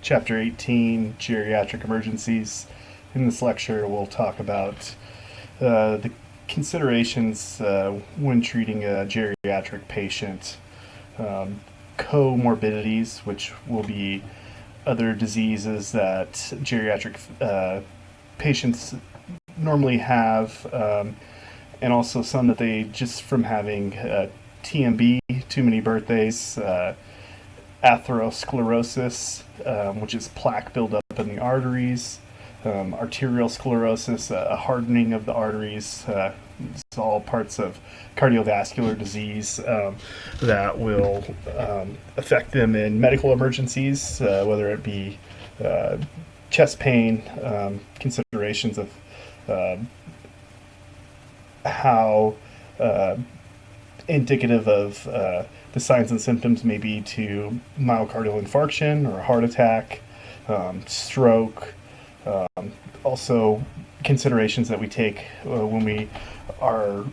Chapter 18, Geriatric Emergencies. In this lecture, we'll talk about the considerations when treating a geriatric patient, um, comorbidities, which will be other diseases that geriatric patients normally have, and also some that they just from having TMB, too many birthdays, atherosclerosis, which is plaque buildup in the arteries, arterial sclerosis, a hardening of the arteries. It's all parts of cardiovascular disease that will affect them in medical emergencies, whether it be chest pain, considerations of how indicative of the signs and symptoms may be to myocardial infarction or heart attack, stroke. Also, considerations that we take when we are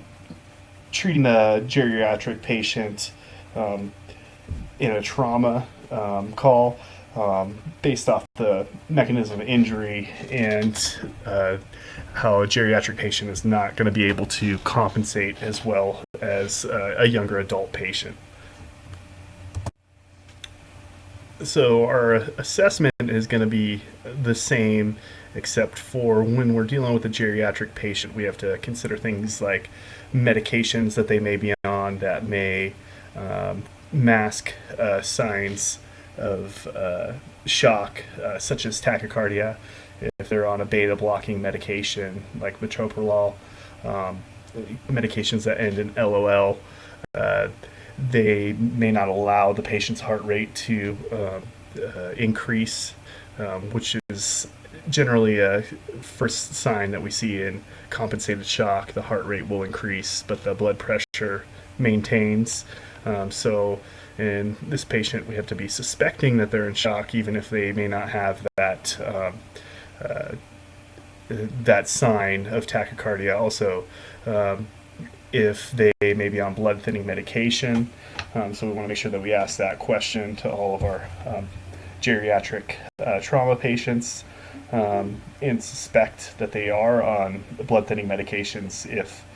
treating a geriatric patient in a trauma call, based off the mechanism of injury and how a geriatric patient is not going to be able to compensate as well as a younger adult patient. So our assessment is going to be the same, except for when we're dealing with a geriatric patient, we have to consider things like medications that they may be on that may mask signs of shock, such as tachycardia, if they're on a beta blocking medication like metoprolol, medications that end in LOL. They may not allow the patient's heart rate to increase, which is generally a first sign that we see in compensated shock. The heart rate will increase, but the blood pressure maintains. So in this patient, we have to be suspecting that they're in shock, even if they may not have that sign of tachycardia. Also, if they may be on blood thinning medication. So we want to make sure that we ask that question to all of our geriatric trauma patients, and suspect that they are on blood thinning medications if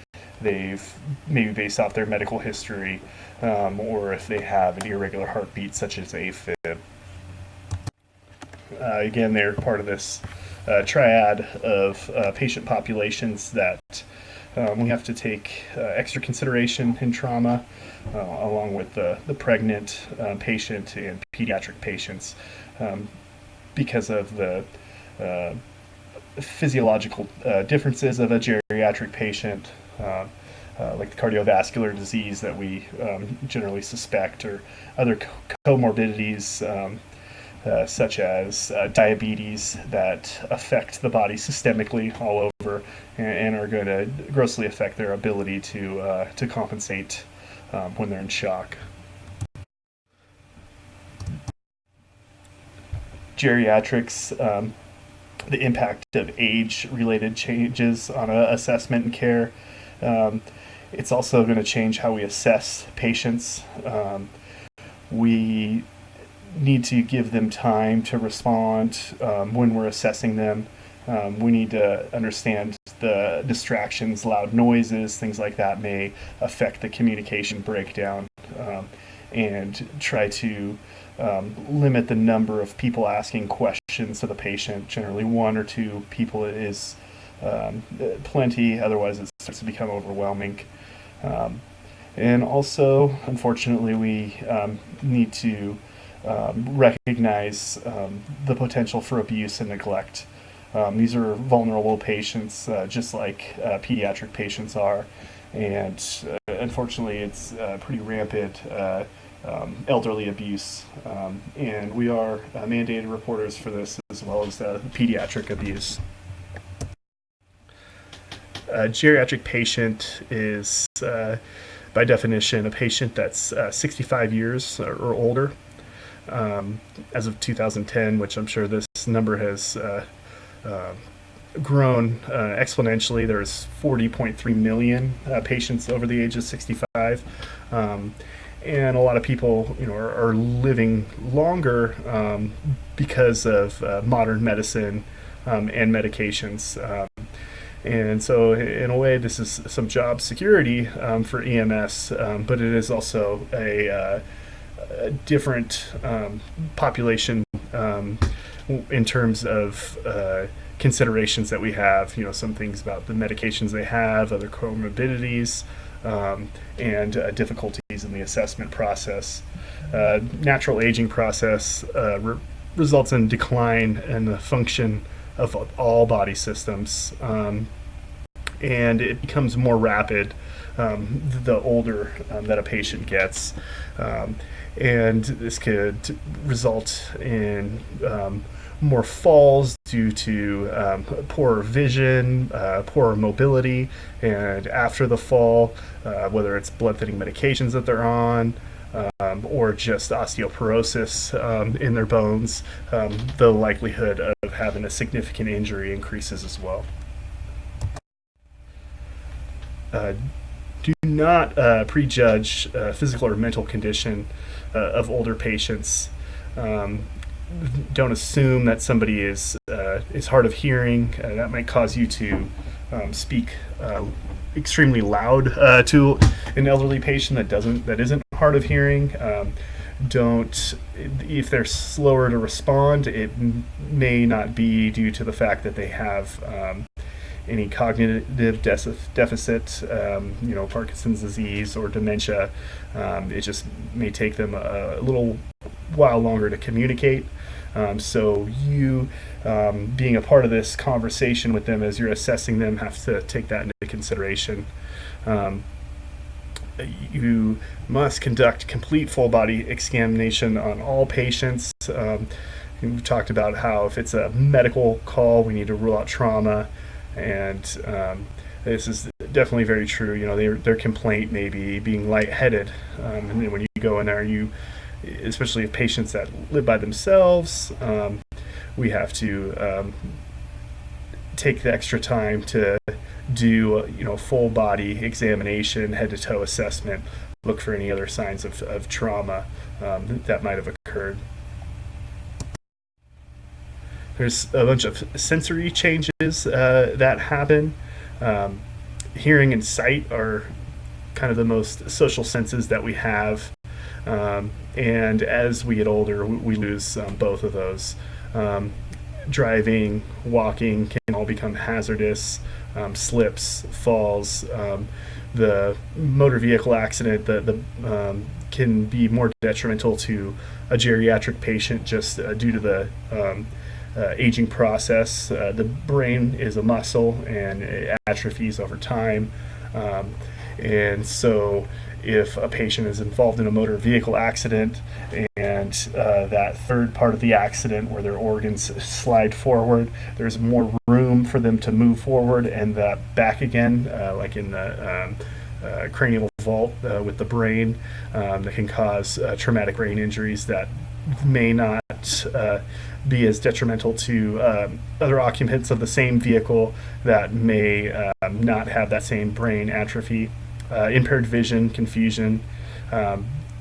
they've maybe based off their medical history, or if they have an irregular heartbeat such as AFib. Again, they're part of this triad of patient populations that we have to take extra consideration in trauma, along with the pregnant patient and pediatric patients, because of the physiological differences of a geriatric patient, like the cardiovascular disease that we generally suspect, or other comorbidities, such as diabetes that affect the body systemically all over, and are going to grossly affect their ability to compensate when they're in shock. Geriatrics, the impact of age-related changes on assessment and care. It's also going to change how we assess patients. We need to give them time to respond when we're assessing them. We need to understand the distractions, loud noises, things like that may affect the communication breakdown, and try to limit the number of people asking questions to the patient. Generally, one or two people is plenty, otherwise it starts to become overwhelming. And also, unfortunately, we need to recognize the potential for abuse and neglect. These are vulnerable patients, just like pediatric patients are, and unfortunately, it's pretty rampant elderly abuse, and we are mandated reporters for this, as well as pediatric abuse. A geriatric patient is, by definition, a patient that's 65 years or older. As of 2010, which I'm sure this number has grown exponentially. There's 40.3 million patients over the age of 65. and a lot of people, are living longer because of modern medicine and medications. And so, in a way, this is some job security for EMS, but it is also a different population in terms of considerations that we have. Some things about the medications they have, other comorbidities, and difficulties in the assessment process. Natural aging process results in decline in the function of all body systems, and it becomes more rapid the older that a patient gets, and this could result in more falls due to poorer vision, poorer mobility, and after the fall, whether it's blood thinning medications that they're on, or just osteoporosis in their bones, the likelihood of having a significant injury increases as well. Do not prejudge physical or mental condition of older patients. Don't assume that somebody is hard of hearing. That might cause you to speak extremely loud to an elderly patient that isn't hard of hearing. Don't If they're slower to respond, it may not be due to the fact that they have any cognitive deficit, Parkinson's disease or dementia. It just may take them a little while longer to communicate. So you, being a part of this conversation with them as you're assessing them, have to take that into consideration. You must conduct complete full body examination on all patients. We've talked about how if it's a medical call, we need to rule out trauma, and this is definitely very true. Their complaint may be being lightheaded, and then when you go in there, especially if patients that live by themselves, we have to take the extra time to do full body examination, head to toe assessment, look for any other signs of trauma that might have occurred. There's a bunch of sensory changes that happen. Hearing and sight are kind of the most social senses that we have. And as we get older, we lose both of those. Driving, walking can all become hazardous. Slips, falls, the motor vehicle accident can be more detrimental to a geriatric patient just due to the aging process. The brain is a muscle and it atrophies over time. And so if a patient is involved in a motor vehicle accident and that third part of the accident where their organs slide forward, there's more room for them to move forward and back again, like in the cranial vault with the brain, that can cause traumatic brain injuries that may not be as detrimental to other occupants of the same vehicle that may not have that same brain atrophy. Impaired vision, confusion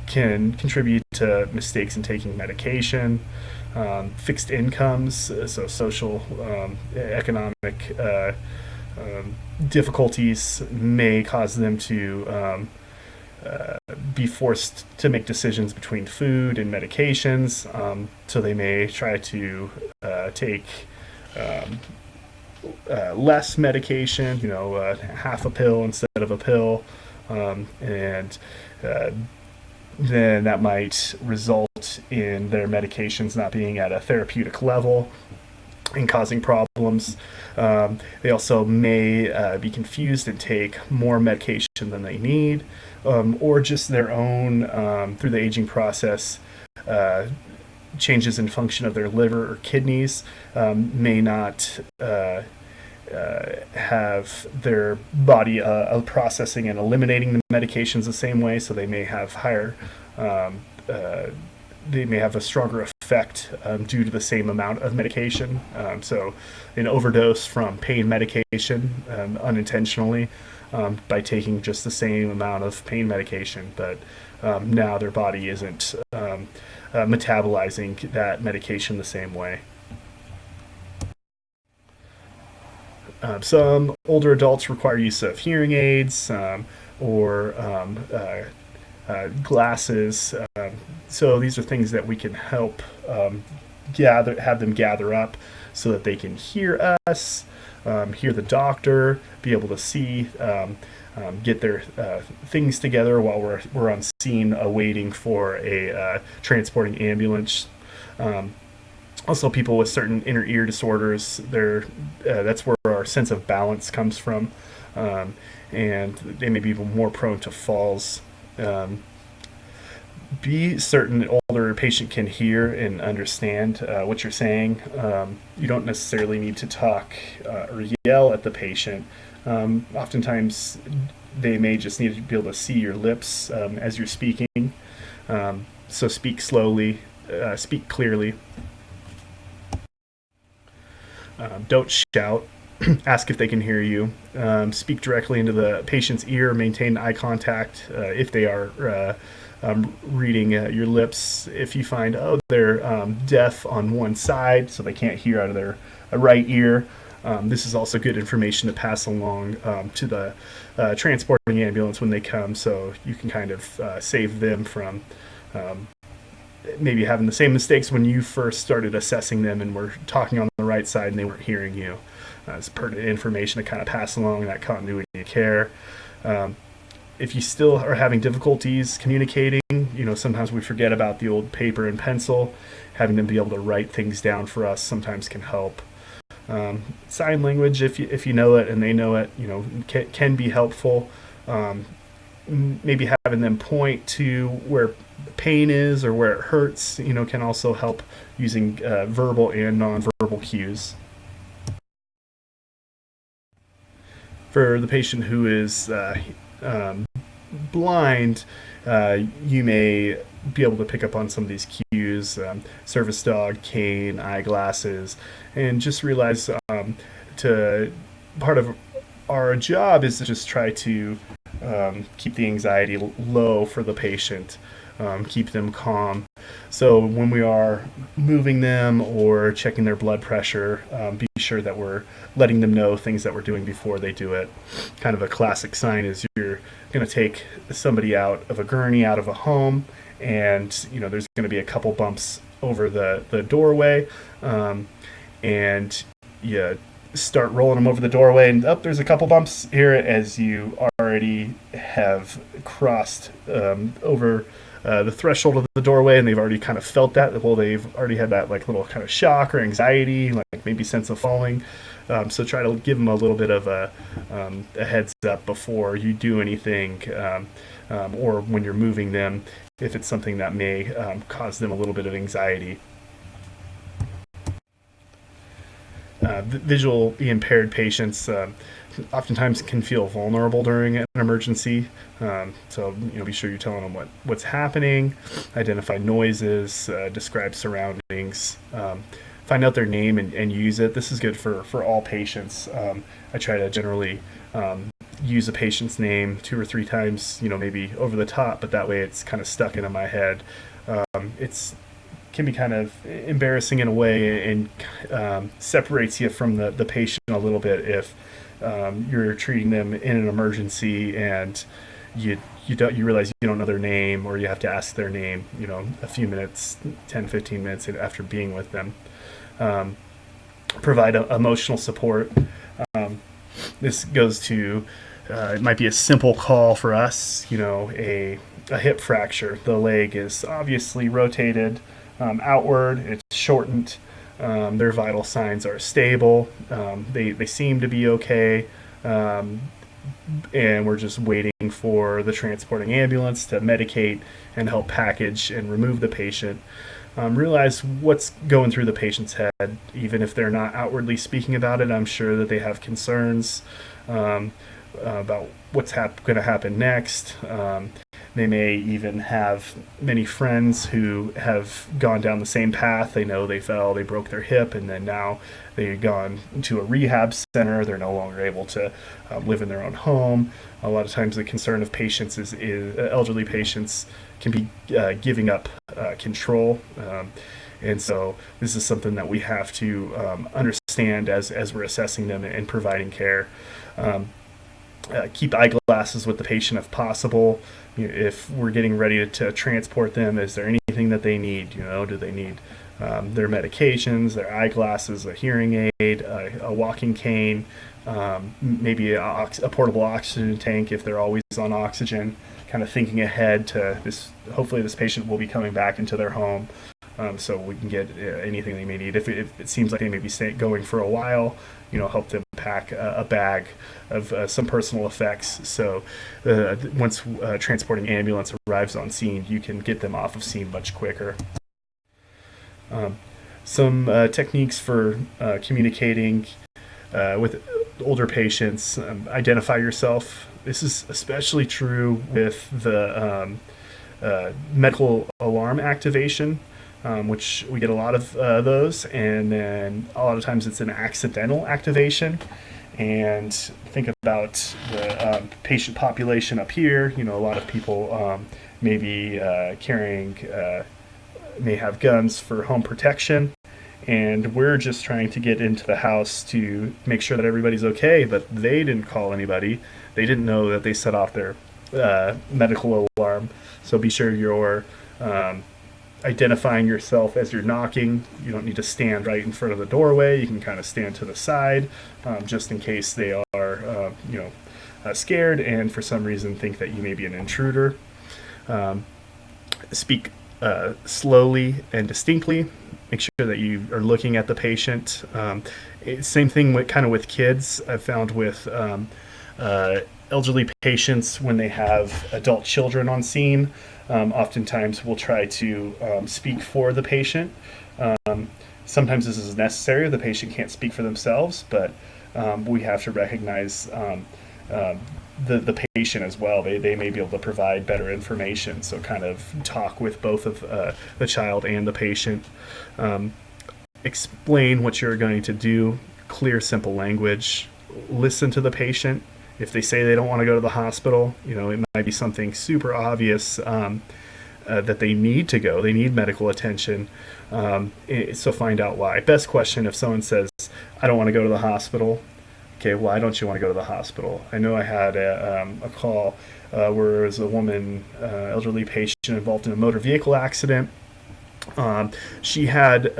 can contribute to mistakes in taking medication. Fixed incomes, so social, economic difficulties may cause them to be forced to make decisions between food and medications. So they may try to take less medication, half a pill instead of a pill, and then that might result in their medications not being at a therapeutic level and causing problems. They also may be confused and take more medication than they need, or just their own, through the aging process, changes in function of their liver or kidneys may not have their body processing and eliminating the medications the same way, so they may have they may have a stronger effect due to the same amount of medication. So an overdose from pain medication unintentionally by taking just the same amount of pain medication, but now their body isn't metabolizing that medication the same way. Some older adults require use of hearing aids or glasses. So these are things that we can help have them gather up so that they can hear us, hear the doctor, be able to see, get their things together while we're on scene waiting for a transporting ambulance. Also, people with certain inner ear disorders, that's where our sense of balance comes from, and they may be even more prone to falls. Be certain an older patient can hear and understand what you're saying. You don't necessarily need to talk or yell at the patient. Oftentimes, they may just need to be able to see your lips as you're speaking. So speak slowly, speak clearly. Don't shout. Ask if they can hear you. Speak directly into the patient's ear. Maintain eye contact if they are reading your lips. If you find, they're deaf on one side, so they can't hear out of their right ear, this is also good information to pass along to the transporting ambulance when they come, so you can kind of save them from maybe having the same mistakes when you first started assessing them and were talking on the right side and they weren't hearing you. It's pertinent information to kind of pass along that continuity of care. If you still are having difficulties communicating, sometimes we forget about the old paper and pencil. Having them be able to write things down for us sometimes can help. Sign language, if you know it and they know it, can be helpful. Maybe having them point to where pain is or where it hurts, can also help using verbal and nonverbal cues. For the patient who is blind, you may be able to pick up on some of these cues, service dog, cane, eyeglasses, and just realize part of our job is to just try to keep the anxiety low for the patient, keep them calm. So when we are moving them or checking their blood pressure, be sure that we're letting them know things that we're doing before they do it. Kind of a classic sign is you're going to take somebody out of a gurney, out of a home, and there's going to be a couple bumps over the doorway, and you start rolling them over the doorway, and there's a couple bumps here as you already have crossed over the threshold of the doorway, and they've already kind of felt that. Well, they've already had that little kind of shock or anxiety, maybe sense of falling. So try to give them a little bit of a heads up before you do anything, or when you're moving them, if it's something that may cause them a little bit of anxiety. Visually impaired patients oftentimes can feel vulnerable during an emergency. So be sure you're telling them what's happening, identify noises, describe surroundings, find out their name and use it. This is good for all patients. I try to generally use a patient's name 2 or 3 times, maybe over the top, but that way it's kind of stuck into my head. Can be kind of embarrassing in a way and separates you from the patient a little bit if you're treating them in an emergency and you realize you don't know their name, or you have to ask their name a few minutes, 10-15 minutes after being with them. Provide emotional support. This goes to it might be a simple call for us, a hip fracture. The leg is obviously rotated outward, it's shortened, their vital signs are stable, they seem to be okay, and we're just waiting for the transporting ambulance to medicate and help package and remove the patient. Realize what's going through the patient's head. Even if they're not outwardly speaking about it, I'm sure that they have concerns about what's going to happen next. They may even have many friends who have gone down the same path. They know they fell, they broke their hip, and then now they've gone to a rehab center. They're no longer able to live in their own home. A lot of times the concern of patients is elderly patients can be giving up control. And so this is something that we have to understand as we're assessing them and providing care. Keep eyeglasses with the patient if possible. If we're getting ready to transport them, is there anything that they need? Do they need their medications, their eyeglasses, a hearing aid, a walking cane, maybe a portable oxygen tank if they're always on oxygen, kind of thinking ahead to this. Hopefully this patient will be coming back into their home. So we can get anything they may need. If it seems like they may be going for a while, help them pack a bag of some personal effects. So once transporting ambulance arrives on scene, you can get them off of scene much quicker. Some techniques for communicating with older patients. Identify yourself. This is especially true with the medical alarm activation. Which we get a lot of those, and then a lot of times it's an accidental activation. And think about the patient population up here. A lot of people may be carrying, may have guns for home protection, and we're just trying to get into the house to make sure that everybody's okay, but they didn't call anybody. They didn't know that they set off their medical alarm. So be sure you're identifying yourself as you're knocking. You don't need to stand right in front of the doorway. You can kind of stand to the side, just in case they are, scared and for some reason think that you may be an intruder. Speak slowly and distinctly. Make sure that you are looking at the patient. Same thing with kids. I've found with elderly patients when they have adult children on scene. Oftentimes we'll try to speak for the patient. Sometimes this is necessary. The patient can't speak for themselves, but we have to recognize the patient as well. They may be able to provide better information, so kind of talk with both of the child and the patient. Explain what you're going to do, clear, simple language. Listen to the patient. If they say they don't want to go to the hospital, it might be something super obvious that they need to go. They need medical attention. So find out why. Best question if someone says, I don't want to go to the hospital. Okay, why don't you want to go to the hospital? I know I had a call where there was a woman, elderly patient, involved in a motor vehicle accident. She had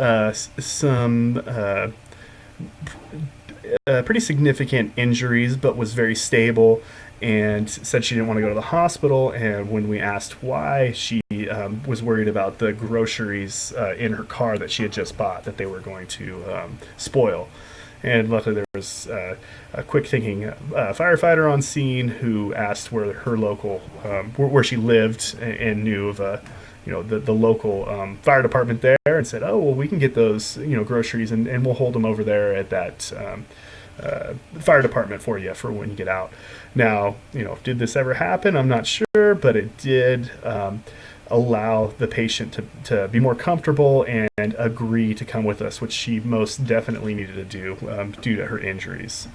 some pretty significant injuries, but was very stable and said she didn't want to go to the hospital. And when we asked why, she was worried about the groceries in her car that she had just bought that they were going to spoil. And luckily there was a quick thinking firefighter on scene who asked where her local, where she lived and knew of the local fire department there, and said, oh, well, we can get those groceries and we'll hold them over there at that fire department for you for when you get out. Now, did this ever happen? I'm not sure, but it did allow the patient to be more comfortable and agree to come with us, which she most definitely needed to do due to her injuries.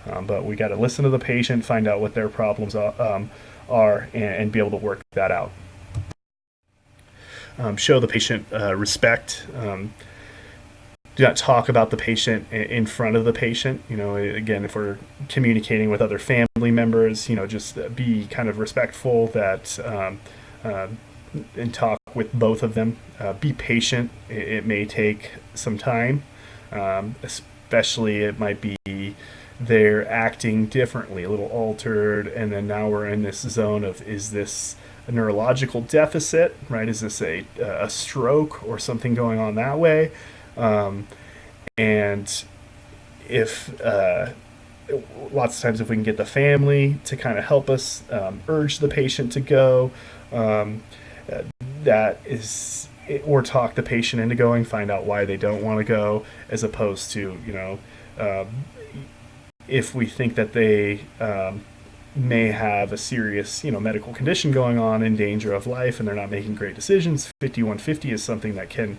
But we got to listen to the patient, find out what their problems are, and be able to work that out. Show the patient respect. Do not talk about the patient in front of the patient. Again, if we're communicating with other family members, just be kind of respectful that and talk with both of them. Be patient. It may take some time, especially it might be they're acting differently, a little altered, and then now we're in this zone of, is this a neurological deficit, right? Is this a stroke or something going on that way? And if lots of times if we can get the family to kind of help us urge the patient to go, that is, or talk the patient into going, find out why they don't want to go, as opposed to if we think that they may have a serious, medical condition going on in danger of life, and they're not making great decisions. 5150 is something that can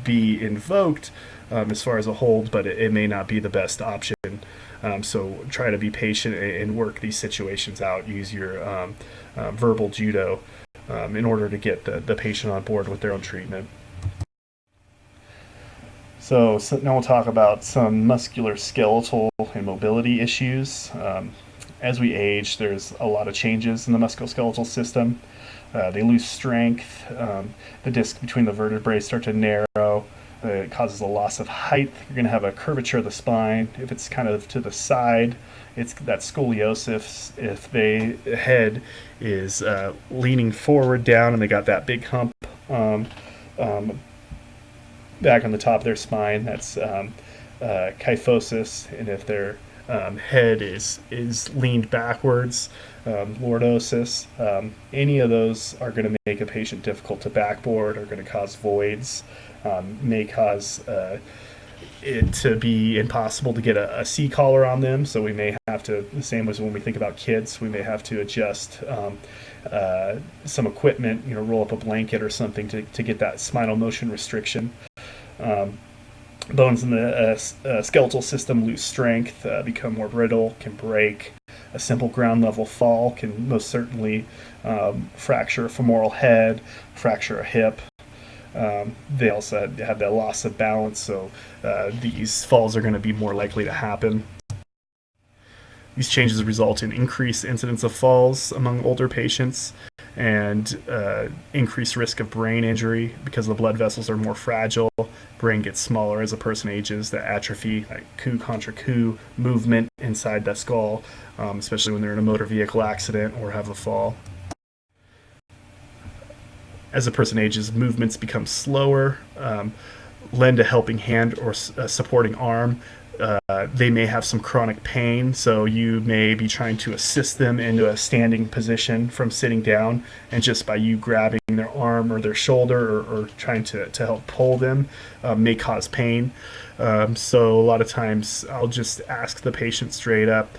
be invoked as far as a hold, but it may not be the best option. So try to be patient and work these situations out. Use your verbal judo in order to get the patient on board with their own treatment. So now we'll talk about some musculoskeletal and mobility issues. As we age, there's a lot of changes in the musculoskeletal system. They lose strength. The discs between the vertebrae start to narrow. It causes a loss of height. You're going to have a curvature of the spine. If it's kind of to the side, it's that scoliosis. If the head is leaning forward down and they got that big hump back on the top of their spine, that's kyphosis. And if their head is leaned backwards, lordosis. Any of those are going to make a patient difficult to backboard, are going to cause voids, may cause it to be impossible to get a C-collar on them. So we may have to, the same as when we think about kids, we may have to adjust some equipment, roll up a blanket or something to get that spinal motion restriction. Bones in the skeletal system lose strength, become more brittle, can break. A simple ground level fall can most certainly fracture a femoral head, fracture a hip. They also have that loss of balance, so these falls are going to be more likely to happen. These changes result in increased incidence of falls among older patients and increased risk of brain injury because the blood vessels are more fragile. Brain gets smaller as a person ages. The atrophy, like coup contra coup movement inside the skull, especially when they're in a motor vehicle accident or have a fall. As a person ages, movements become slower. Lend a helping hand or a supporting arm. They may have some chronic pain, so you may be trying to assist them into a standing position from sitting down, and just by you grabbing their arm or their shoulder or trying to help pull them may cause pain. So a lot of times I'll just ask the patient straight up,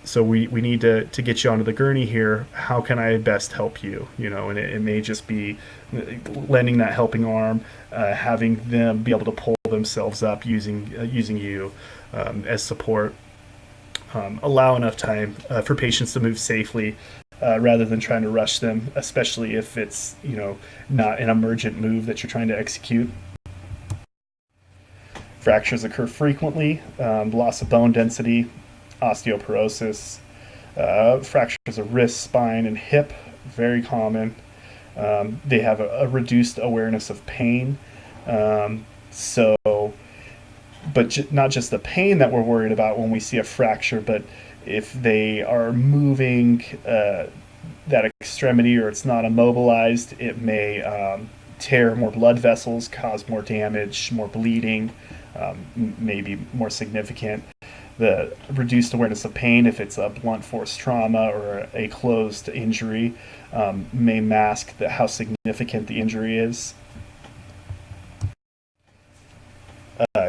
so we need to get you onto the gurney here. How can I best help you? And it may just be lending that helping arm, having them be able to pull themselves up using you as support. Allow enough time for patients to move safely rather than trying to rush them, especially if it's not an emergent move that you're trying to execute. Fractures occur frequently. Loss of bone density, osteoporosis, fractures of wrist, spine, and hip, very common. They have a reduced awareness of pain. But not just the pain that we're worried about when we see a fracture, but if they are moving that extremity or it's not immobilized, it may tear more blood vessels, cause more damage, more bleeding, maybe more significant. The reduced awareness of pain, if it's a blunt force trauma or a closed injury, may mask how significant the injury is.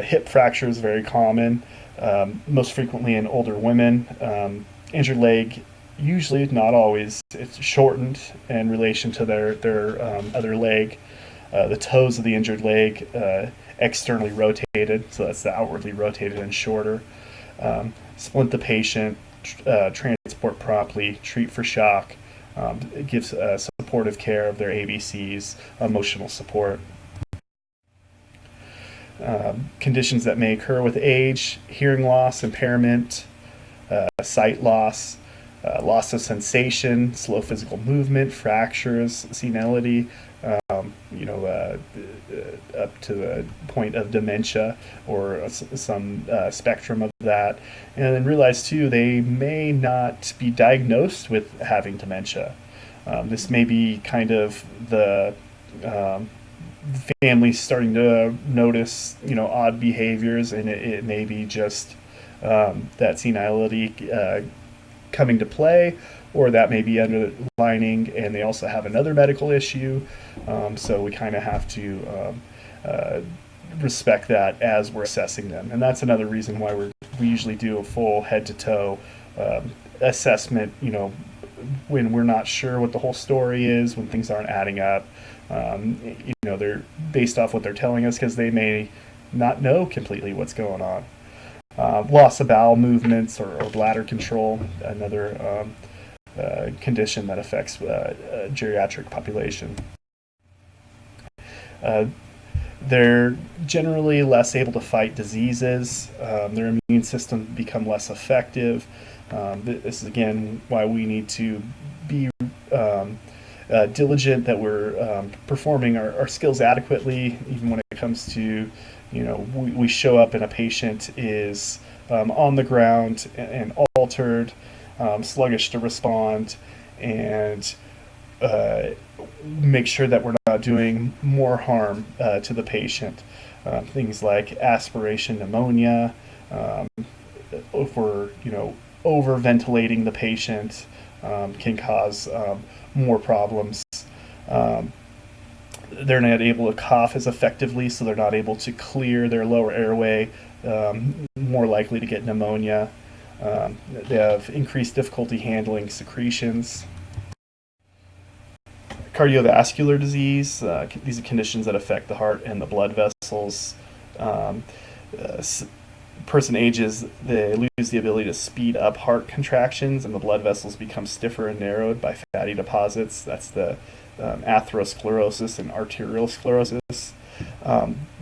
Hip fracture is very common, most frequently in older women. Injured leg, usually, not always, it's shortened in relation to their other leg. The toes of the injured leg externally rotated, so that's the outwardly rotated and shorter. Splint the patient, transport promptly, treat for shock, gives supportive care of their ABCs, emotional support. Conditions that may occur with age: hearing loss, impairment, sight loss, loss of sensation, slow physical movement, fractures, senility, up to the point of dementia or some spectrum of that. And then realize too, they may not be diagnosed with having dementia. This may be kind of the family starting to notice, odd behaviors, and it may be just that senility coming to play, or that may be underlining, and they also have another medical issue. So we kind of have to respect that as we're assessing them, and that's another reason why we usually do a full head-to-toe assessment, when we're not sure what the whole story is, when things aren't adding up. They're based off what they're telling us because they may not know completely what's going on. Loss of bowel movements or bladder control, another condition that affects geriatric population. They're generally less able to fight diseases. Their immune system become less effective. This is again why we need to be diligent that we're performing our skills adequately, even when it comes to, we show up and a patient is on the ground and altered, sluggish to respond, and make sure that we're not doing more harm to the patient. Things like aspiration pneumonia, if we're, over ventilating the patient, can cause more problems. They're not able to cough as effectively, so they're not able to clear their lower airway, more likely to get pneumonia. They have increased difficulty handling secretions. Cardiovascular disease, these are conditions that affect the heart and the blood vessels. Person ages, they lose the ability to speed up heart contractions, and the blood vessels become stiffer and narrowed by fatty deposits. That's the atherosclerosis and arterial sclerosis.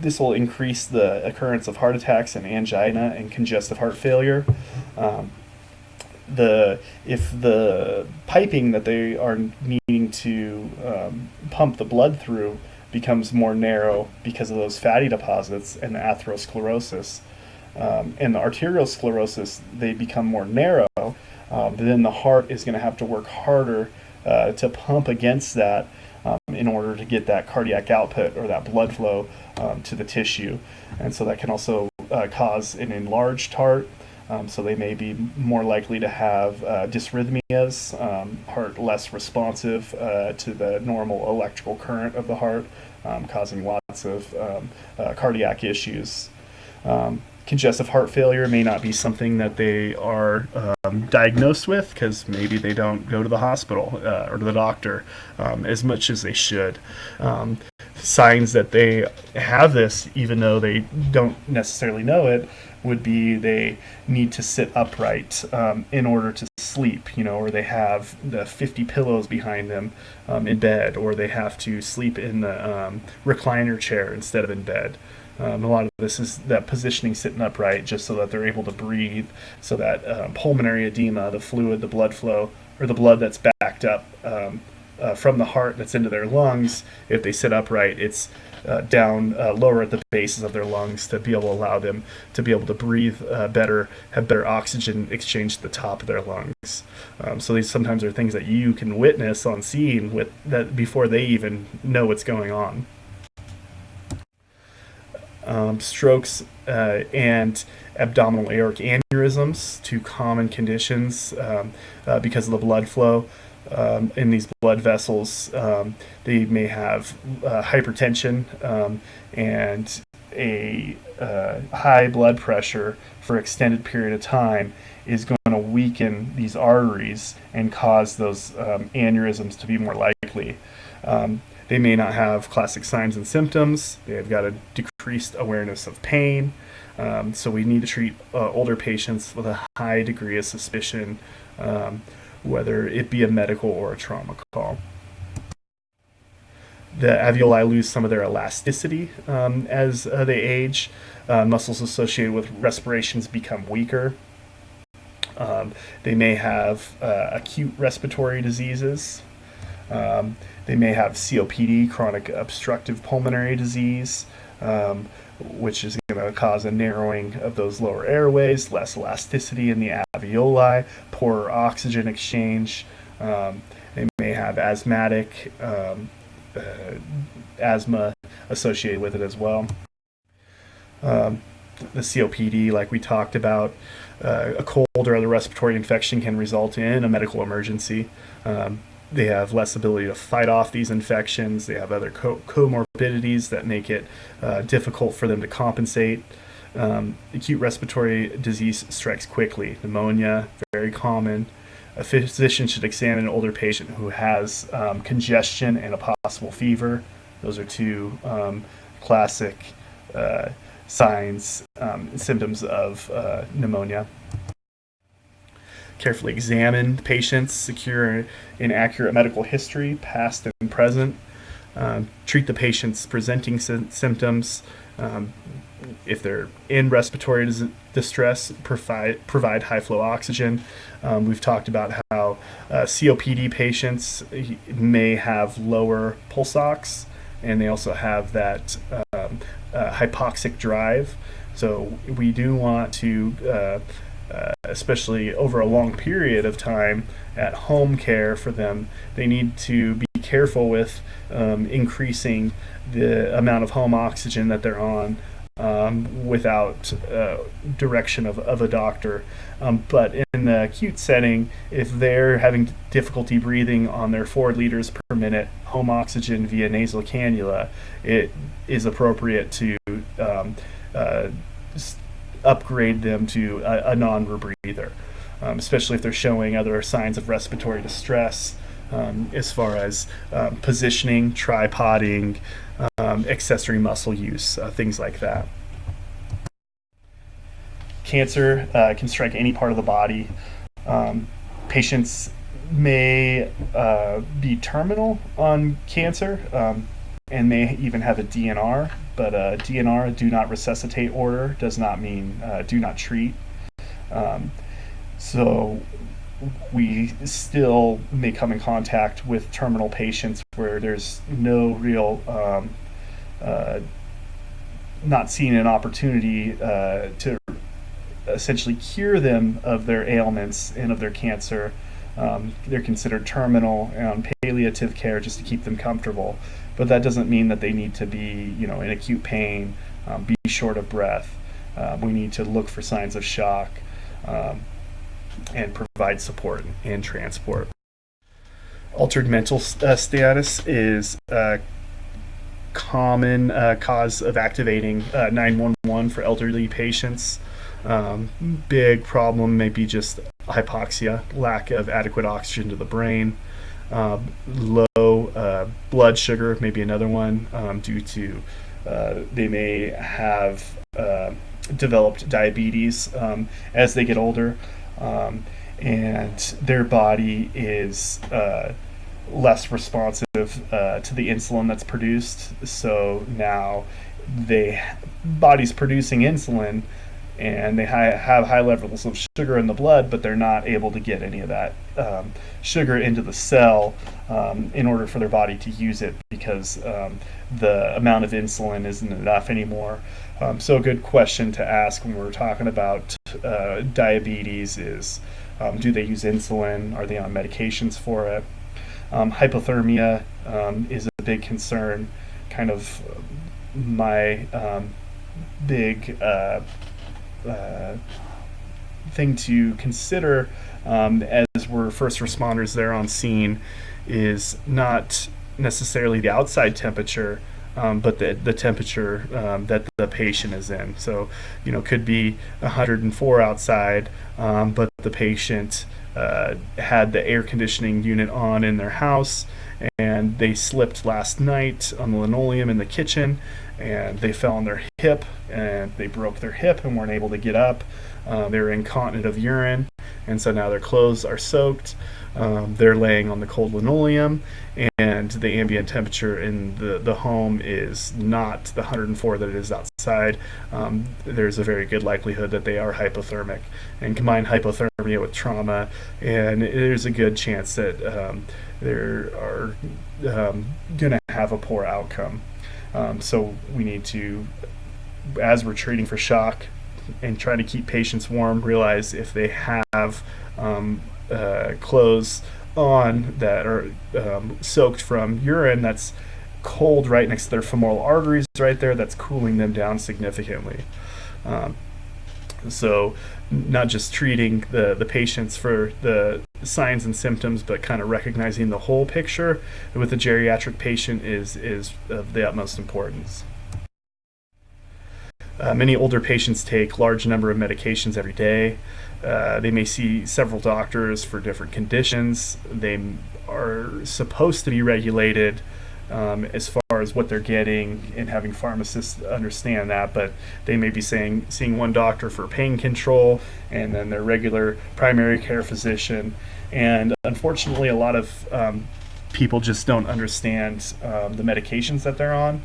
This will increase the occurrence of heart attacks and angina and congestive heart failure. If the piping that they are needing to pump the blood through becomes more narrow because of those fatty deposits and the atherosclerosis, and the arterial sclerosis, they become more narrow, then the heart is going to have to work harder to pump against that in order to get that cardiac output or that blood flow to the tissue. And so that can also cause an enlarged heart. So they may be more likely to have dysrhythmias, heart less responsive to the normal electrical current of the heart, causing lots of cardiac issues. Congestive heart failure may not be something that they are diagnosed with because maybe they don't go to the hospital or to the doctor as much as they should. Signs that they have this, even though they don't necessarily know it, would be they need to sit upright in order to sleep, or they have the 50 pillows behind them in bed, or they have to sleep in the recliner chair instead of in bed. A lot of this is that positioning sitting upright just so that they're able to breathe, so that pulmonary edema, the fluid, the blood flow, or the blood that's backed up from the heart that's into their lungs, if they sit upright, it's down lower at the bases of their lungs to be able to allow them to be able to breathe better, have better oxygen exchange to the top of their lungs. So these sometimes are things that you can witness on scene with that before they even know what's going on. Strokes and abdominal aortic aneurysms, two common conditions because of the blood flow in these blood vessels. They may have hypertension and a high blood pressure for extended period of time is going to weaken these arteries and cause those aneurysms to be more likely. They may not have classic signs and symptoms. They've got a decreased awareness of pain. So we need to treat older patients with a high degree of suspicion, whether it be a medical or a trauma call. The alveoli lose some of their elasticity as they age. Muscles associated with respirations become weaker. They may have acute respiratory diseases. They may have COPD, chronic obstructive pulmonary disease, which is going to cause a narrowing of those lower airways, less elasticity in the alveoli, poorer oxygen exchange. They may have asthmatic asthma associated with it as well. The COPD, like we talked about, a cold or other respiratory infection can result in a medical emergency. They have less ability to fight off these infections. They have other comorbidities that make it difficult for them to compensate. Acute respiratory disease strikes quickly. Pneumonia, very common. A physician should examine an older patient who has congestion and a possible fever. Those are two classic signs, symptoms of pneumonia. Carefully examine patients, secure an accurate medical history, past and present. Treat the patient's presenting symptoms. If they're in respiratory distress, provide high flow oxygen. We've talked about how COPD patients may have lower pulse ox, and they also have that hypoxic drive. So we do want to, especially over a long period of time at home care for them, they need to be careful with increasing the amount of home oxygen that they're on without direction of a doctor. But in the acute setting, if they're having difficulty breathing on their 4 liters per minute home oxygen via nasal cannula, it is appropriate to upgrade them to a non-rebreather, especially if they're showing other signs of respiratory distress, as far as positioning, tripoding, accessory muscle use, things like that. Cancer can strike any part of the body. Patients may be terminal on cancer and may even have a DNR, but a DNR, do not resuscitate order, does not mean do not treat. So we still may come in contact with terminal patients where there's no real, not seeing an opportunity to essentially cure them of their ailments and of their cancer. They're considered terminal and palliative care just to keep them comfortable. But that doesn't mean that they need to be, in acute pain, be short of breath. We need to look for signs of shock and provide support and transport. Altered mental status is a common cause of activating 911 for elderly patients. Big problem may be just hypoxia, lack of adequate oxygen to the brain. Low blood sugar may be another one, due to they may have developed diabetes as they get older, and their body is less responsive to the insulin that's produced. So now body's producing insulin, and they have high levels of sugar in the blood, but they're not able to get any of that sugar into the cell in order for their body to use it, because the amount of insulin isn't enough anymore. So a good question to ask when we're talking about diabetes is, do they use insulin? Are they on medications for it? Hypothermia is a big concern. Kind of my big thing to consider as we're first responders there on scene is not necessarily the outside temperature, but the temperature that the patient is in. So, could be 104 outside, but the patient had the air conditioning unit on in their house, and they slipped last night on the linoleum in the kitchen, and they fell on their hip, and they broke their hip and weren't able to get up. They were incontinent of urine, and so now their clothes are soaked. They're laying on the cold linoleum, and the ambient temperature in the home is not the 104 that it is outside. There's a very good likelihood that they are hypothermic, and combine hypothermia with trauma, and there's a good chance that they are going to have a poor outcome. So we need to, as we're treating for shock and trying to keep patients warm, realize if they have clothes on that are soaked from urine that's cold right next to their femoral arteries right there, that's cooling them down significantly. So not just treating the patients for the signs and symptoms, but kind of recognizing the whole picture with the geriatric patient is of the utmost importance. Many older patients take large number of medications every day. They may see several doctors for different conditions. They are supposed to be regulated as far as what they're getting and having pharmacists understand that, but they may be seeing one doctor for pain control and then their regular primary care physician. And unfortunately, a lot of people just don't understand the medications that they're on.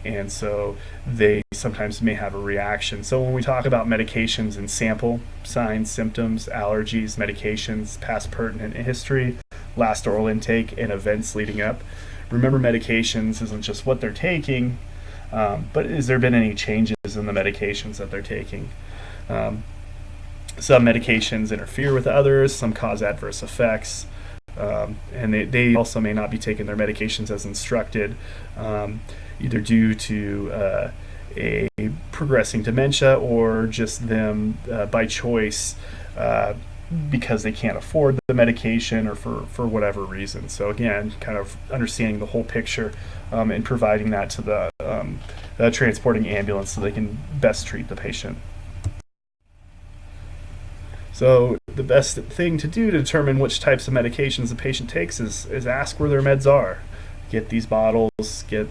And so they sometimes may have a reaction. So when we talk about medications and sample signs, symptoms, allergies, medications, past pertinent history, last oral intake, and events leading up, remember medications isn't just what they're taking, but has there been any changes in the medications that they're taking? Some medications interfere with others, some cause adverse effects. And they also may not be taking their medications as instructed, either due to a progressing dementia or just them by choice because they can't afford the medication or for whatever reason. So again, kind of understanding the whole picture and providing that to the transporting ambulance so they can best treat the patient. So the best thing to do to determine which types of medications the patient takes is ask where their meds are. Get these bottles, get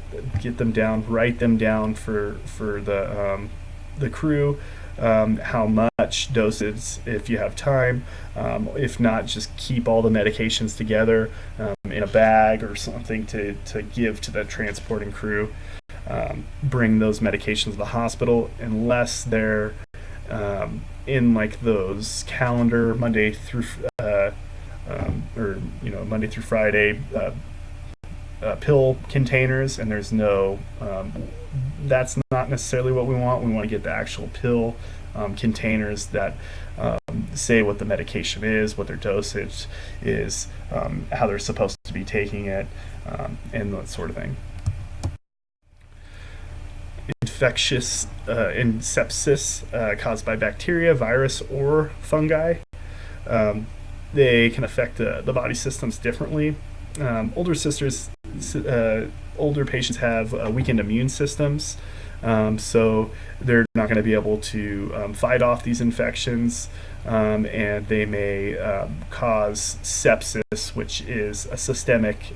them down, write them down for the crew. How much dosage if you have time. If not, just keep all the medications together in a bag or something to give to the transporting crew. Bring those medications to the hospital unless they're in like those calendar Monday through Monday through Friday pill containers, and there's no that's not necessarily what we want. We want to get the actual pill containers that say what the medication is, what their dosage is, how they're supposed to be taking it, and that sort of thing. Infectious in sepsis caused by bacteria, virus, or fungi. They can affect the body systems differently. Older patients have weakened immune systems, so they're not going to be able to fight off these infections, and they may cause sepsis, which is a systemic,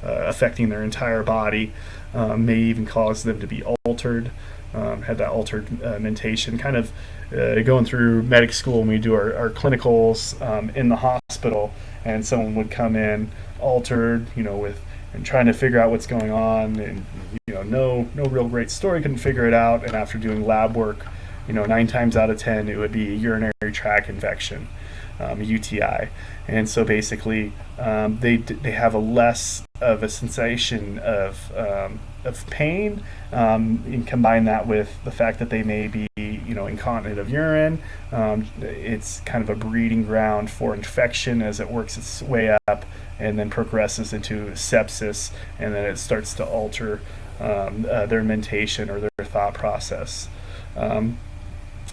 affecting their entire body. May even cause them to be altered, have that altered mentation. Kind of going through medic school when we do our clinicals in the hospital, and someone would come in altered, and trying to figure out what's going on, and no real great story, couldn't figure it out, and after doing lab work, 9 times out of 10 it would be a urinary tract infection, UTI. And so basically they have a less of a sensation of pain, and combine that with the fact that they may be incontinent of urine. It's kind of a breeding ground for infection as it works its way up and then progresses into sepsis, and then it starts to alter their mentation or their thought process.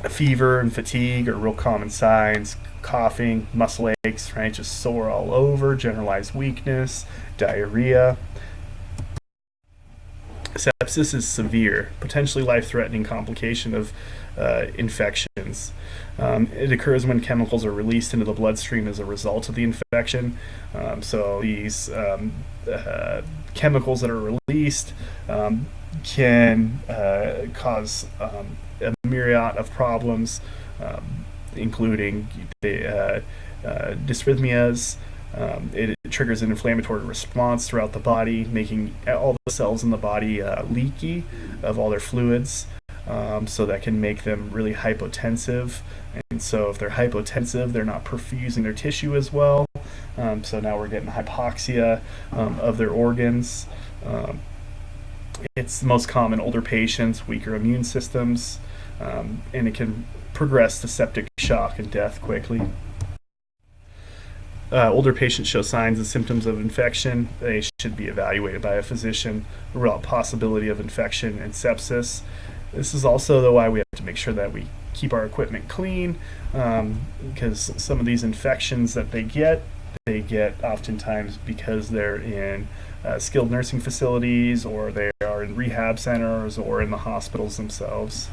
Fever and fatigue are real common signs. Coughing, muscle aches, right? Just sore all over, generalized weakness, diarrhea. Sepsis is severe, potentially life-threatening complication of infections. It occurs when chemicals are released into the bloodstream as a result of the infection. So these chemicals that are released can cause a myriad of problems, including dysrhythmias. It triggers an inflammatory response throughout the body, making all the cells in the body leaky of all their fluids, so that can make them really hypotensive. And so if they're hypotensive, they're not perfusing their tissue as well. So now we're getting hypoxia of their organs. It's the most common in older patients, weaker immune systems, and it can progress to septic shock and death quickly. Older patients show signs and symptoms of infection. They should be evaluated by a physician about possibility of infection and sepsis. This is also, though, why we have to make sure that we keep our equipment clean, because some of these infections that they get oftentimes because they're in skilled nursing facilities, or they are in rehab centers or in the hospitals themselves.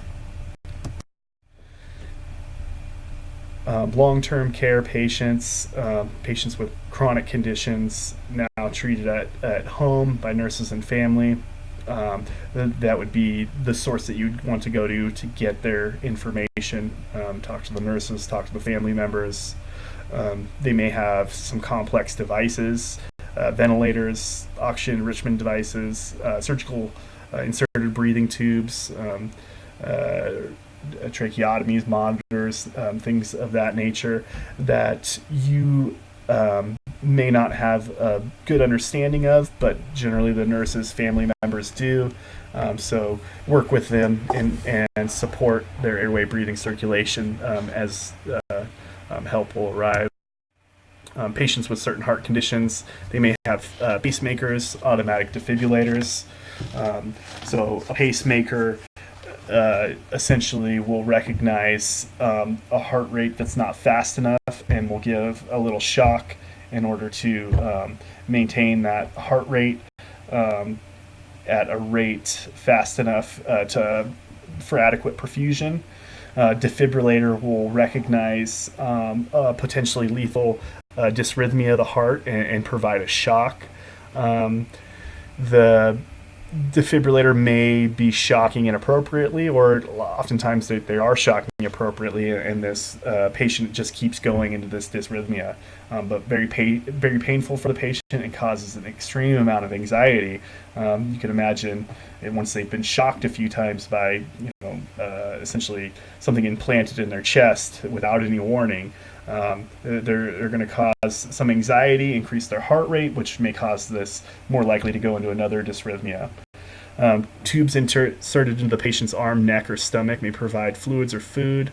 Long-term care patients, patients with chronic conditions now treated at home by nurses and family. That would be the source that you'd want to go to get their information. Talk to the nurses, talk to the family members. They may have some complex devices, ventilators, oxygen enrichment devices, surgical inserted breathing tubes, tracheotomies, monitors, things of that nature that you may not have a good understanding of, but generally the nurses, family members do. So work with them and support their airway, breathing, circulation as help will arrive. Patients with certain heart conditions, they may have pacemakers, automatic defibrillators. So a pacemaker essentially will recognize a heart rate that's not fast enough and will give a little shock in order to maintain that heart rate at a rate fast enough for adequate perfusion. Defibrillator will recognize a potentially lethal dysrhythmia of the heart and provide a shock. The defibrillator may be shocking inappropriately, or oftentimes they are shocking appropriately, and this patient just keeps going into this dysrhythmia. But very painful for the patient and causes an extreme amount of anxiety. You can imagine once they've been shocked a few times by essentially something implanted in their chest without any warning. They're going to cause some anxiety, increase their heart rate, which may cause this more likely to go into another dysrhythmia. Tubes inserted into the patient's arm, neck, or stomach may provide fluids or food.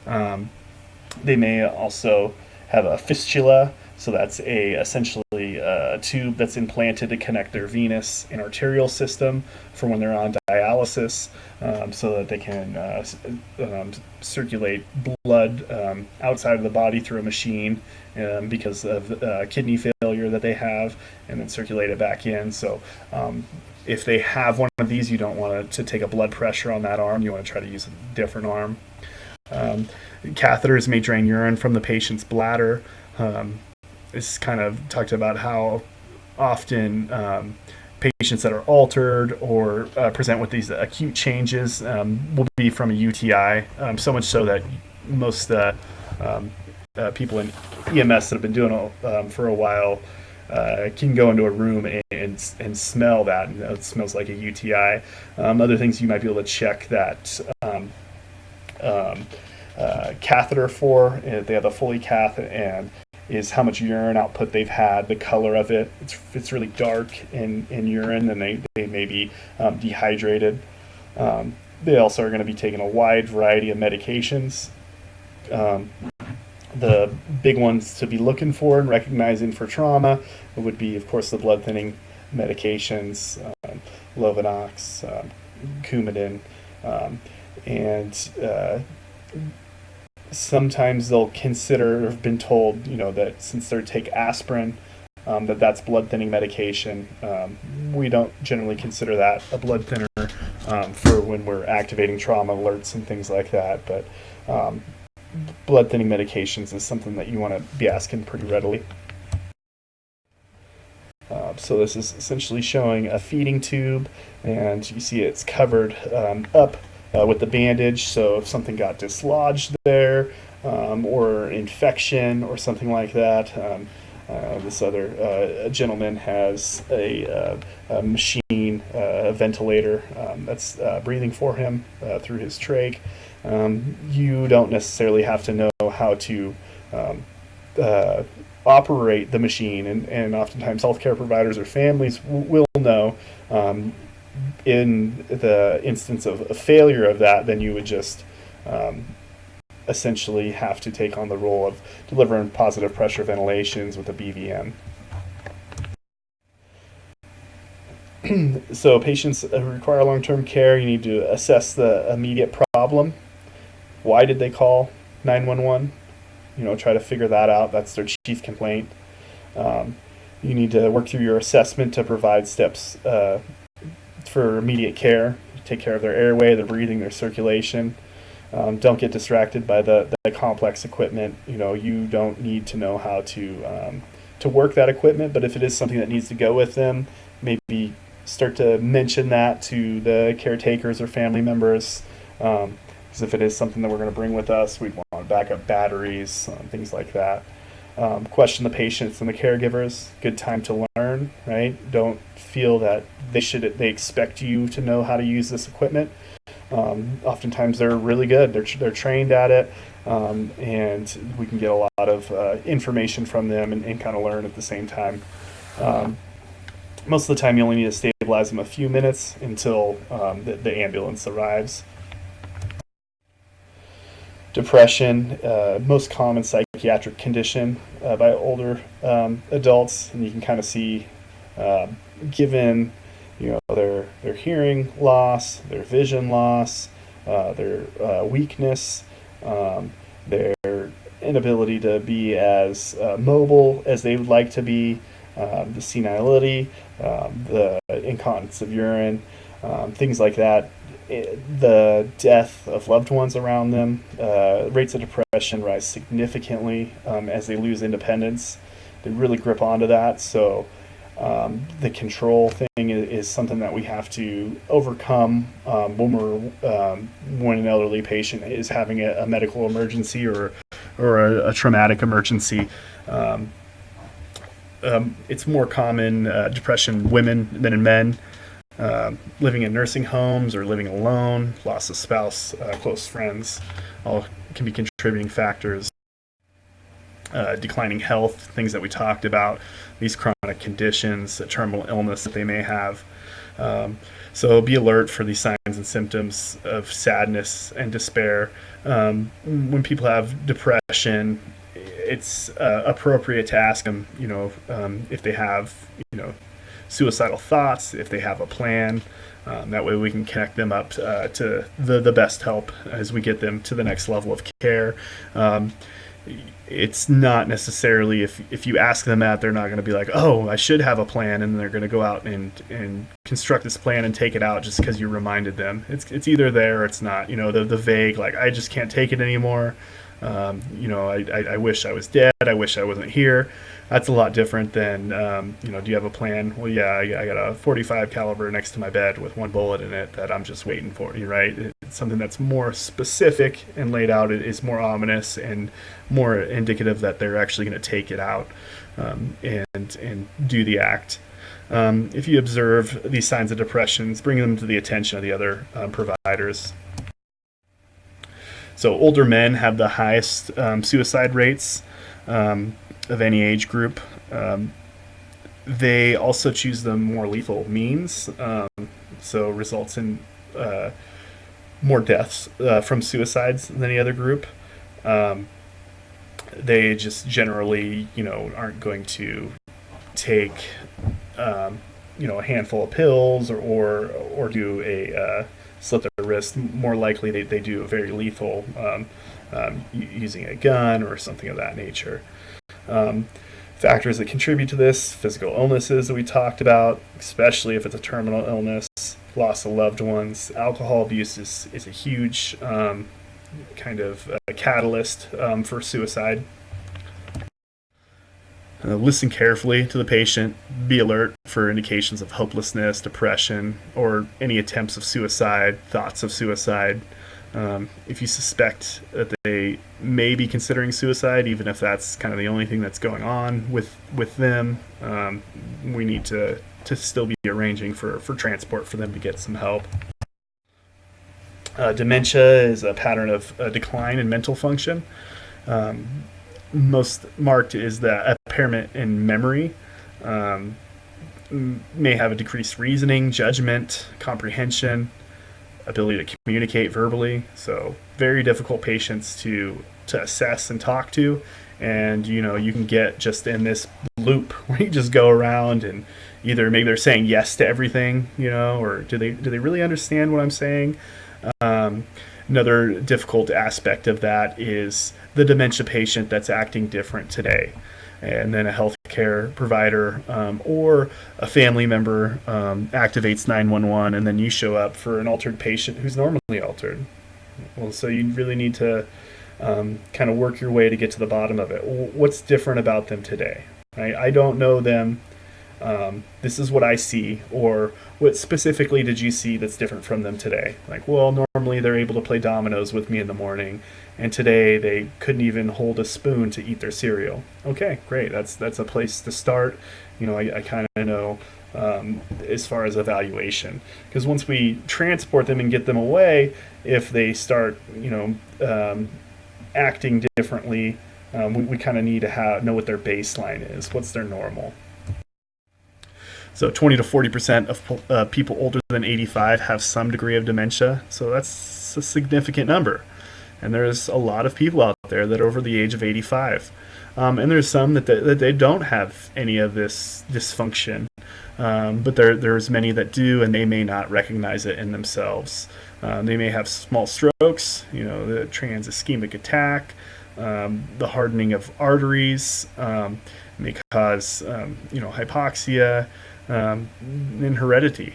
They may also have a fistula, so that's essentially a tube that's implanted to connect their venous and arterial system for when they're on dialysis, so that they can circulate blood outside of the body through a machine because of kidney failure that they have, and then circulate it back in. So if they have one of these, you don't want to take a blood pressure on that arm. You want to try to use a different arm. Catheters may drain urine from the patient's bladder. It's kind of talked about how often patients that are altered or present with these acute changes will be from a UTI, so much so that most people in EMS that have been doing it for a while can go into a room and smell that, and it smells like a UTI. Other things you might be able to check that catheter for, if they have a Foley cath, and is how much urine output they've had, the color of it. If it's really dark in urine, then they may be dehydrated. They also are going to be taking a wide variety of medications. The big ones to be looking for and recognizing for trauma would be, of course, the blood thinning medications, Lovenox, Coumadin, and sometimes they'll consider, or have been told, that since they take aspirin, that's blood thinning medication. We don't generally consider that a blood thinner for when we're activating trauma alerts and things like that, but blood thinning medications is something that you want to be asking pretty readily. So this is essentially showing a feeding tube, and you see it's covered up with the bandage, so if something got dislodged there, or infection or something like that. This other gentleman has a machine, a ventilator that's breathing for him through his trach. You don't necessarily have to know how to operate the machine, and oftentimes healthcare providers or families will know. In the instance of a failure of that, then you would just essentially have to take on the role of delivering positive pressure ventilations with a BVM. So patients who require long-term care, you need to assess the immediate problem. Why did they call 911? Try to figure that out. That's their chief complaint. You need to work through your assessment to provide steps for immediate care. Take care of their airway, their breathing, their circulation. Don't get distracted by the complex equipment. You don't need to know how to work that equipment, but if it is something that needs to go with them, maybe start to mention that to the caretakers or family members. Because if it is something that we're going to bring with us, we'd want backup batteries, things like that. Question the patients and the caregivers. Good time to learn, right? Don't feel that they expect you to know how to use this equipment. Oftentimes they're really good. They're trained at it, and we can get a lot of information from them and kind of learn at the same time. Most of the time, you only need to stabilize them a few minutes until the ambulance arrives. Depression, most common psychiatric condition by older adults, and you can kind of see, given their hearing loss, their vision loss, their weakness, their inability to be as mobile as they would like to be, the senility, the incontinence of urine, things like that. The death of loved ones around them, rates of depression rise significantly as they lose independence. They really grip onto that. So the control thing is something that we have to overcome when an elderly patient is having a medical emergency or a traumatic emergency. It's more common depression in women than in men. Living in nursing homes or living alone, loss of spouse, close friends, all can be contributing factors. Declining health, things that we talked about, these chronic conditions, a terminal illness that they may have. So be alert for these signs and symptoms of sadness and despair. When people have depression, it's appropriate to ask them, if they have, suicidal thoughts, if they have a plan. That way we can connect them up to the best help as we get them to the next level of care. It's not necessarily, if you ask them that, they're not going to be like, oh, I should have a plan, and they're going to go out and construct this plan and take it out just because you reminded them. It's either there or it's not. The vague, like, I just can't take it anymore. I wish I was dead. I wish I wasn't here. That's a lot different than, do you have a plan? Well, yeah, I got a 45 caliber next to my bed with one bullet in it that I'm just waiting for you, right? It's something that's more specific and laid out. It is more ominous and more indicative that they're actually going to take it out and do the act. If you observe these signs of depression, bring them to the attention of the other providers. So older men have the highest suicide rates of any age group. They also choose the more lethal means, so results in more deaths from suicides than any other group. They just generally, aren't going to take, a handful of pills or do a slit their wrist. More likely they do a very lethal, using a gun or something of that nature. Factors that contribute to this: physical illnesses that we talked about, especially if it's a terminal illness, loss of loved ones. Alcohol abuse is a huge kind of catalyst for suicide. Listen carefully to the patient. Be alert for indications of hopelessness, depression, or any attempts of suicide, thoughts of suicide. If you suspect that they may be considering suicide, even if that's kind of the only thing that's going on with them, we need to still be arranging for transport for them to get some help. Dementia is a pattern of decline in mental function. Most marked is the impairment in memory. May have a decreased reasoning, judgment, comprehension, ability to communicate verbally. So very difficult patients to assess and talk to. And you can get just in this loop where you just go around and either maybe they're saying yes to everything, or do they really understand what I'm saying? Another difficult aspect of that is the dementia patient that's acting different today, and then a health healthcare provider or a family member activates 911, and then you show up for an altered patient who's normally altered. Well, so you really need to kind of work your way to get to the bottom of it. What's different about them today? Right? I don't know them. This is what I see, or what specifically did you see that's different from them today? Like, well, normally they're able to play dominoes with me in the morning, and today they couldn't even hold a spoon to eat their cereal. Okay, great. That's a place to start. I kind of know as far as evaluation, because once we transport them and get them away, if they start, acting differently, we kind of need to know what their baseline is. What's their normal? So 20 to 40% of people older than 85 have some degree of dementia. So that's a significant number. And there's a lot of people out there that are over the age of 85. And there's some that they don't have any of this dysfunction. But there's many that do, and they may not recognize it in themselves. They may have small strokes, the trans ischemic attack, the hardening of arteries, may cause, hypoxia, and heredity,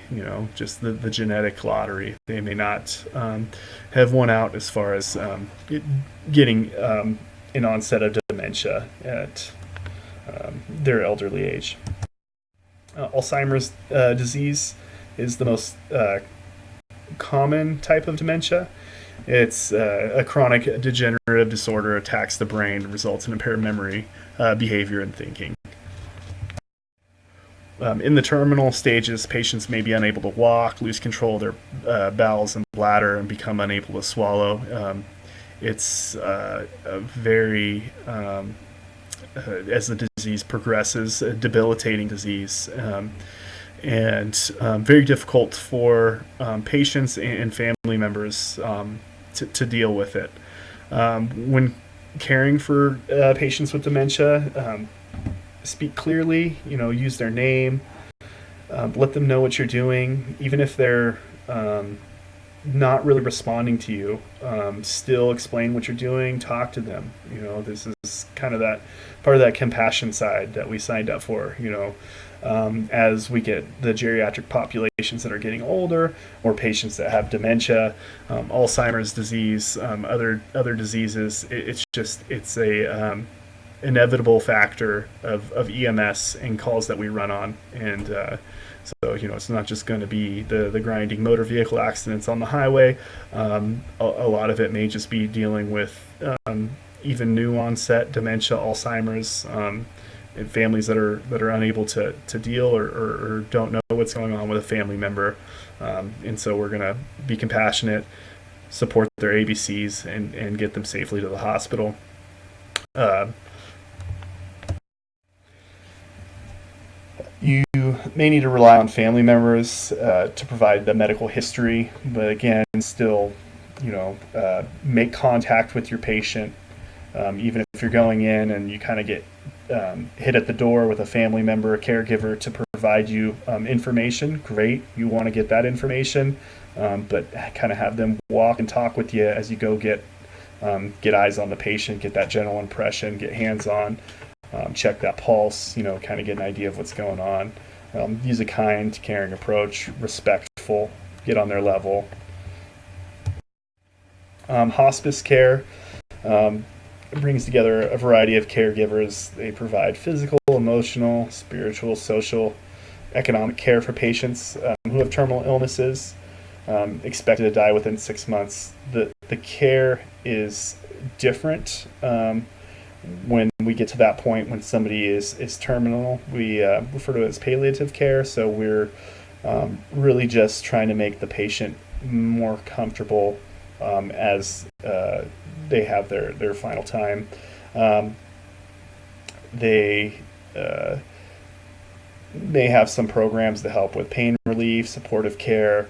just the genetic lottery. They may not have won out as far as getting an onset of dementia at their elderly age. Alzheimer's disease is the most common type of dementia. It's a chronic degenerative disorder, attacks the brain, and results in impaired memory, behavior, and thinking. In the terminal stages, patients may be unable to walk, lose control of their bowels and bladder, and become unable to swallow. It's a very, as the disease progresses, a debilitating disease, and very difficult for patients and family members to deal with it. When caring for patients with dementia, speak clearly, use their name, let them know what you're doing, even if they're not really responding to you. Still explain what you're doing, talk to them. This is kind of that part of that compassion side that we signed up for. As we get the geriatric populations that are getting older, or patients that have dementia, Alzheimer's disease, other diseases, it's a inevitable factor of EMS and calls that we run on. And so it's not just going to be the grinding motor vehicle accidents on the highway. A lot of it may just be dealing with even new onset dementia, Alzheimer's, and families that are unable to deal or don't know what's going on with a family member. And so we're going to be compassionate, support their ABCs, and get them safely to the hospital. You may need to rely on family members to provide the medical history, but again, still, make contact with your patient. Even if you're going in and you kind of get hit at the door with a family member, a caregiver to provide you information, great. You want to get that information, but kind of have them walk and talk with you as you go get eyes on the patient, get that general impression, get hands-on. Check that pulse, kind of get an idea of what's going on. Use a kind, caring approach, respectful, get on their level. Hospice care brings together a variety of caregivers. They provide physical, emotional, spiritual, social, economic care for patients who have terminal illnesses, expected to die within 6 months. The care is different. When we get to that point, when somebody is terminal, we refer to it as palliative care. So we're really just trying to make the patient more comfortable as they have their final time. They may have some programs to help with pain relief, supportive care.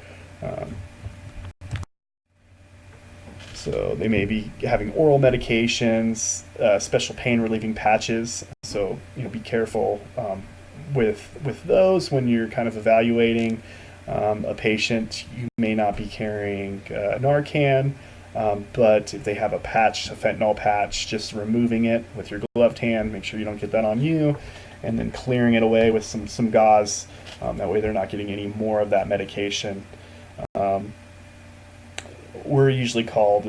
So they may be having oral medications, special pain relieving patches. So be careful with those when you're kind of evaluating a patient. You may not be carrying Narcan, but if they have a patch, a fentanyl patch, just removing it with your gloved hand, make sure you don't get that on you, and then clearing it away with some gauze. That way they're not getting any more of that medication. Um, we're usually called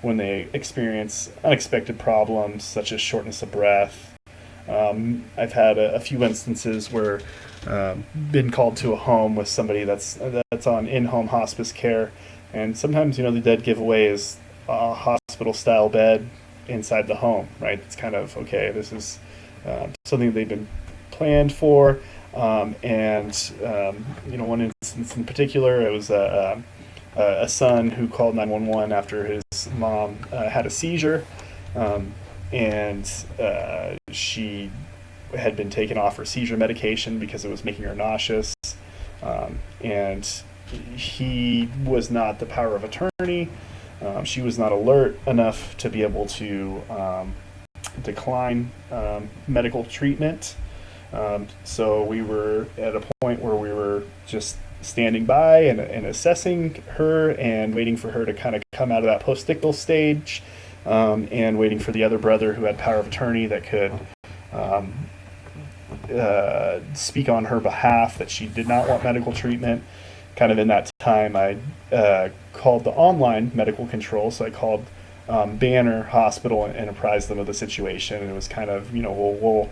when they experience unexpected problems such as shortness of breath. I've had a few instances where been called to a home with somebody that's on in-home hospice care, and sometimes the dead giveaway is a hospital-style bed inside the home. Right? It's kind of okay. This is something they've been planned for, and one instance in particular, it was a son who called 911 after his mom had a seizure, and she had been taken off her seizure medication because it was making her nauseous, and he was not the power of attorney. She was not alert enough to be able to decline medical treatment. So we were at a point where we were just standing by and assessing her and waiting for her to kind of come out of that postictal stage, and waiting for the other brother who had power of attorney that could speak on her behalf that she did not want medical treatment. Kind of in that time, I called the online medical control, so I called Banner Hospital and apprised them of the situation. And it was kind of, we'll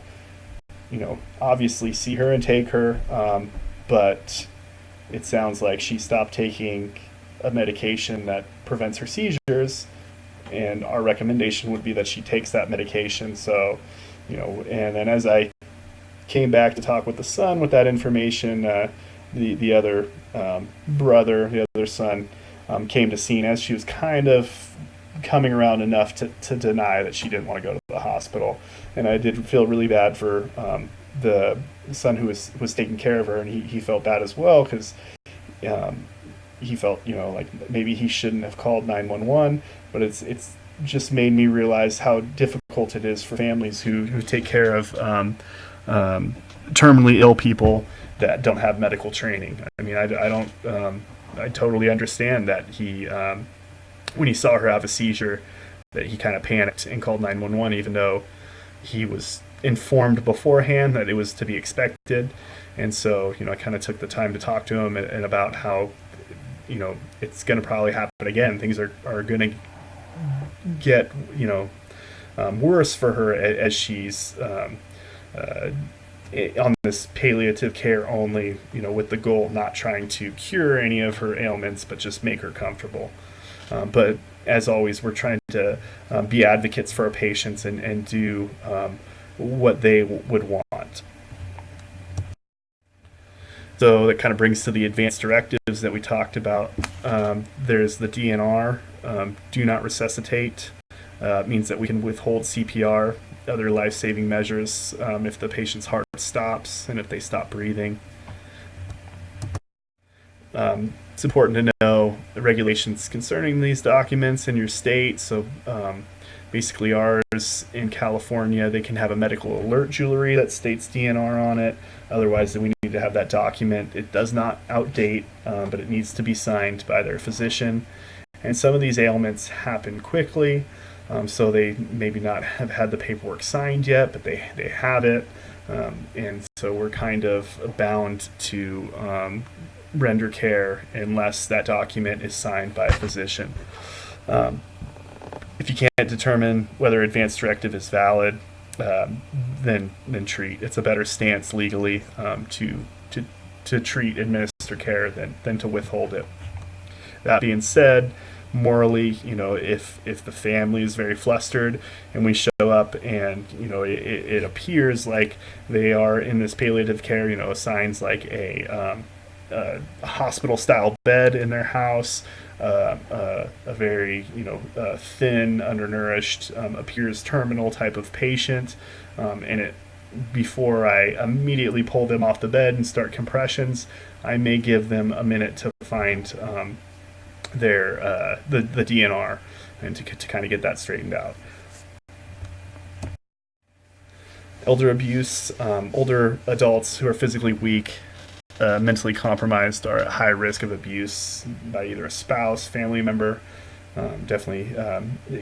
obviously see her and take her, but it sounds like she stopped taking a medication that prevents her seizures, and our recommendation would be that she takes that medication. So, and then as I came back to talk with the son with that information, the other brother, the other son, came to scene as she was kind of coming around enough to deny that she didn't want to go to the hospital. And I did feel really bad for the son who was taking care of her, and he felt bad as well, because he felt like maybe he shouldn't have called 911. But it's just made me realize how difficult it is for families who take care of terminally ill people that don't have medical training. I mean, I don't I totally understand that he when he saw her have a seizure, that he kind of panicked and called 911, even though he was informed beforehand that it was to be expected. And so, I kind of took the time to talk to him and about how, it's going to probably happen again. Things are going to get, worse for her as she's on this palliative care only, with the goal not trying to cure any of her ailments, but just make her comfortable. But as always, we're trying to be advocates for our patients and do what they would want. So that kind of brings to the advanced directives that we talked about. There's the DNR, do not resuscitate. It means that we can withhold CPR, other life-saving measures, if the patient's heart stops and if they stop breathing. It's important to know the regulations concerning these documents in your state. So basically ours in California, they can have a medical alert jewelry that states DNR on it. Otherwise, we need to have that document. It does not outdate, but it needs to be signed by their physician. And some of these ailments happen quickly, so they maybe not have had the paperwork signed yet, but they have it. And so we're kind of bound to render care unless that document is signed by a physician. If you can't determine whether advanced directive is valid, then treat. It's a better stance legally to treat, administer care than to withhold it. That being said, morally, if the family is very flustered and we show up and it appears like they are in this palliative care, assigns like a hospital-style bed in their house, a very thin, undernourished, appears terminal type of patient, and it before I immediately pull them off the bed and start compressions, I may give them a minute to find their the DNR and to kind of get that straightened out. Elder abuse, older adults who are physically weak, mentally compromised are at high risk of abuse by either a spouse, family member, definitely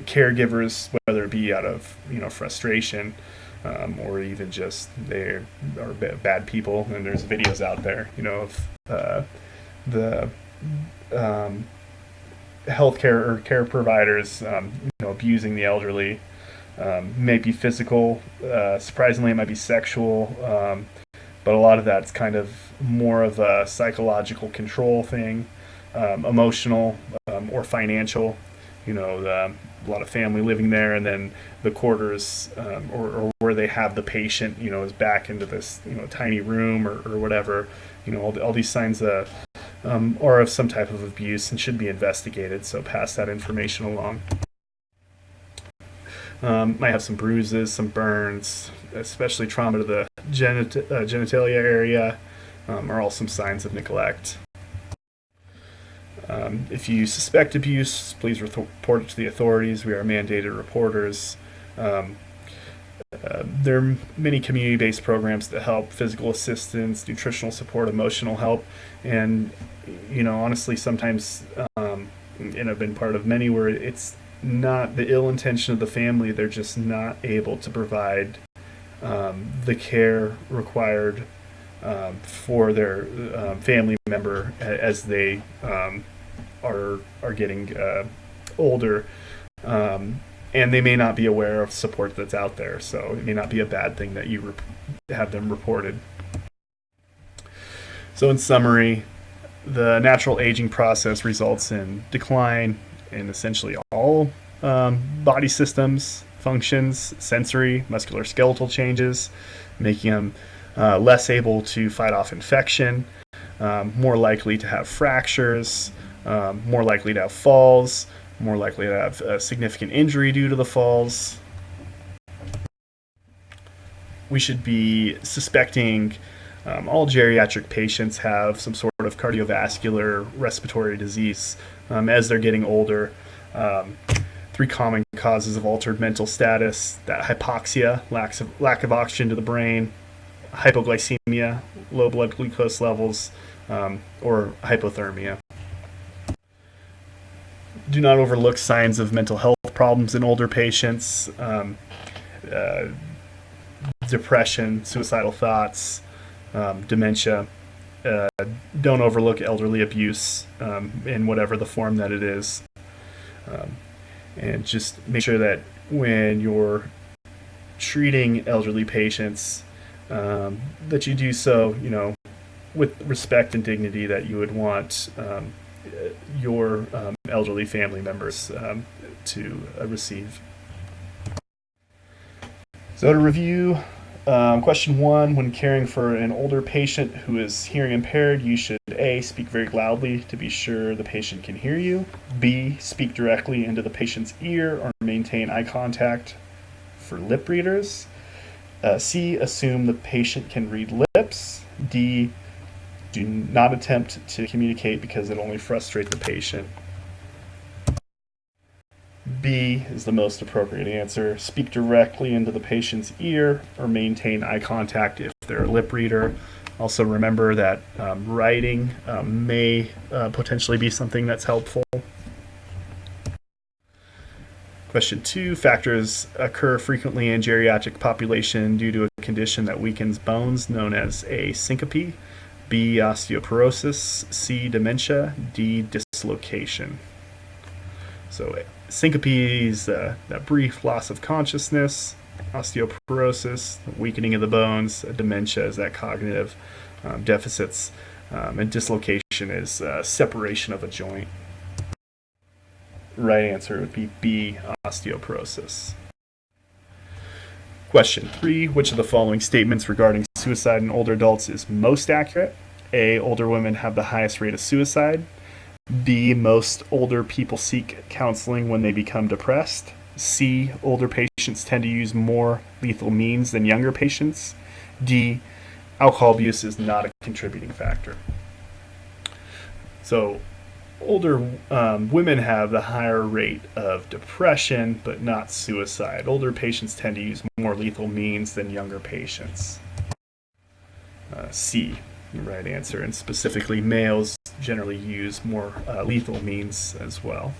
caregivers, whether it be out of frustration or even just they are bad people. And there's videos out there, of the healthcare or care providers, abusing the elderly. May be physical. Surprisingly, it might be sexual. But a lot of that's kind of more of a psychological control thing, emotional, or financial. A lot of family living there, and then the quarters, or where they have the patient, is back into this, tiny room or whatever. All these signs are of some type of abuse and should be investigated. So pass that information along. Might have some bruises, some burns, especially trauma to the genitalia area, are all some signs of neglect. If you suspect abuse, please report it to the authorities. We are mandated reporters. There are many community-based programs that help: physical assistance, nutritional support, emotional help, and honestly, sometimes, and I've been part of many where it's not the ill intention of the family; they're just not able to provide the care required for their family member as they are getting older, and they may not be aware of support that's out there. So it may not be a bad thing that you have them reported. So in summary, the natural aging process results in decline in essentially all body systems, functions, sensory, musculoskeletal changes, making them less able to fight off infection, more likely to have fractures, more likely to have falls, more likely to have a significant injury due to the falls. We should be suspecting all geriatric patients have some sort of cardiovascular respiratory disease as they're getting older. 3 common causes of altered mental status: that hypoxia, lack of oxygen to the brain; hypoglycemia, low blood glucose levels; or hypothermia. Do not overlook signs of mental health problems in older patients: depression, suicidal thoughts, dementia. Don't overlook elderly abuse in whatever the form that it is. And just make sure that when you're treating elderly patients, that you do so, with respect and dignity that you would want your elderly family members to receive. So to review, question 1, when caring for an older patient who is hearing impaired, you should A, speak very loudly to be sure the patient can hear you; B, speak directly into the patient's ear or maintain eye contact for lip readers; C, assume the patient can read lips; D, do not attempt to communicate because it only frustrates the patient. B is the most appropriate answer. Speak directly into the patient's ear or maintain eye contact if they're a lip reader. Also remember that writing may potentially be something that's helpful. Question 2, factors occur frequently in geriatric population due to a condition that weakens bones known as a syncope. B, osteoporosis; C, dementia; D, dislocation. So syncope is that brief loss of consciousness; osteoporosis, weakening of the bones; dementia is that cognitive deficits; and dislocation is separation of a joint. Right answer would be B, osteoporosis. Question 3, which of the following statements regarding suicide in older adults is most accurate? A, older women have the highest rate of suicide; B, most older people seek counseling when they become depressed; C, older patients tend to use more lethal means than younger patients; D, alcohol abuse is not a contributing factor. So older women have the higher rate of depression, but not suicide. Older patients tend to use more lethal means than younger patients. C, the right answer, and specifically males generally use more lethal means as well.